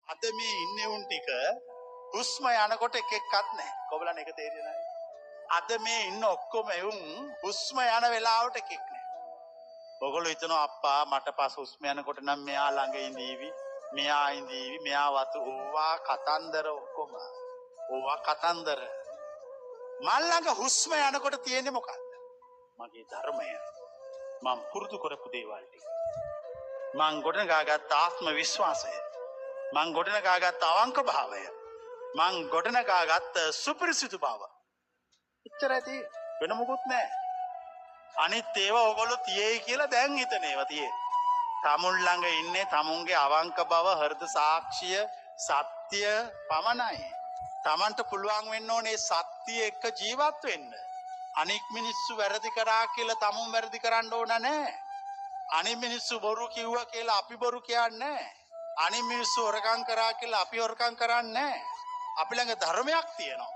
අද මේ ඉන්නේ උන් ටික හුස්ම යනකොට එකෙක්වත් නැහැ. කොබලන් එක තේරෙන්නේ. අද මේ ඉන්න ඔක්කොම එවුන් හුස්ම යන වෙලාවට එකෙක් නැහැ. ඔයගොල්ලෝ හිතනවා අප්පා මට පස් හුස්ම යනකොට නම් මෙයා ළඟ ඉඳීවි. මෙයා ඉඳීවි. මෙයා වතු ඕවා කතන්දර ඔක්කොම. ඕවා කතන්දර. මල් ළඟ හුස්ම යනකොට තියෙන්නේ මොකක්ද? මගේ ධර්මය. මම පුරුදු කරපු දේවල් ටික. මං ගොඩනගාගත් ආත්ම විශ්වාසය. මං ගොඩනගාගත් අවංක භාවය. මං ගොඩනගාගත් සුපිරිසිදු බව. එච්චරයි වෙන මොකුත් නැහැ. අනිත් ඒවා ඔයගොල්ලෝ තියේයි කියලා දැන් හිතන ඒවා තියේ. තමුන් ළඟ ඉන්නේ තමුන්ගේ අවංක බව, හෘද සාක්ෂිය, සත්‍ය පමණයි. තමන්ට පුළුවන් වෙන්න ඕනේ සත්‍ය එක්ක ජීවත් වෙන්න. අනික් මිනිස්සු වැරදි කරා කියලා තමුන් වැරදි කරන්න ඕන නැහැ. අනිත් මිනිස්සු බොරු කිව්වා කියලා අපි බොරු කියන්නේ නැහැ. අනිත් මිනිස්සු හොරකම් කරා කියලා අපි හොරකම් කරන්නේ නැහැ. අපි ළඟ ධර්මයක් තියෙනවා.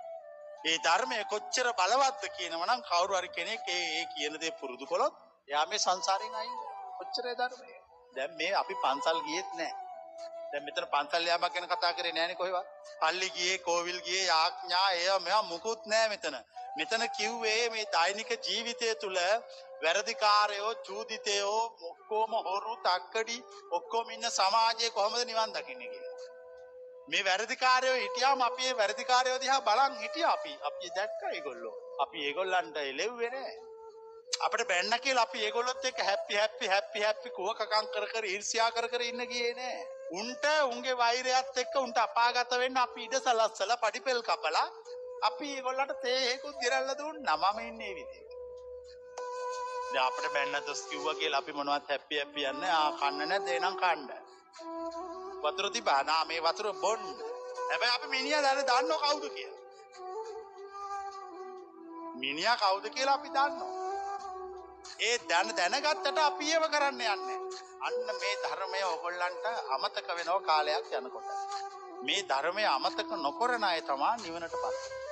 ඒ ධර්මය කොච්චර බලවත්ද කියනවා නම් කවුරු හරි කෙනෙක් ඒ කියන දේ පුරුදු කළොත් එයා මේ සංසාරයෙන් අයින් වෙනවා. කොච්චරේ ධර්මය. දැන් මේ අපි පන්සල් ගියෙත් නැහැ. දැන් මෙතන පන්සල් යාමක් ගැන කතා කරේ නැහනේ කොහෙවත්. පල්ලි ගියේ, කෝවිල් ගියේ, යාඥා ඒවා මේවා මුකුත් නැහැ මෙතන. මෙතන කිව්වේ මේ දෛනික ජීවිතය තුළ වැරදිකාරයෝ, චූදිතයෝ, ඔක්කොම හොරු, තක්කඩි ඔක්කොම ඉන්න සමාජයේ කොහොමද නිවන් දකින්නේ කියලා. මේ වැරදිකාරයෝ හිටියාම අපි මේ වැරදිකාරයෝ දිහා බලන් හිටියා අපි දැක්කා ඒගොල්ලෝ. අපි ඒගොල්ලන්ට එළෙව්වේ නැහැ. අපිට බැන්න කියලා අපි ඒගොල්ලොත් එක්ක හැපි කුවකකම් කර ඊර්ෂ්‍යා කර ඉන්න ගියේ නැහැ. උන්ට උන්ගේ වෛරයත් එක්ක උන්ට අපාගත වෙන්න අපි ඉඩ සලස්සලා පඩිපෙල් කපලා අපි ඒගොල්ලන්ට තේ හේකුත් දිරල්ලා දුන්නා. මම ඉන්නේ විදිහට. දැන් අපිට බැන්න දොස් කිව්වා කියලා අපි මොනවත් හැපි යන්නේ කන්න නැද්ද එනම් කන්න. වතුර තිබා නා මේ වතුර බොන්න. හැබැයි අපි මිනිහා දන්නව කවුද කියලා. මිනිහා කවුද කියලා අපි දන්නවා. ඒ දැනගත්තට අපි ඒව කරන්න යන්නේ. අන්න මේ ධර්මය ඔයගොල්ලන්ට අමතක වෙනව කාලයක් යනකොට. මේ ධර්මය අමතක නොකරන අය තමයි නිවනටපත් වෙන්නේ.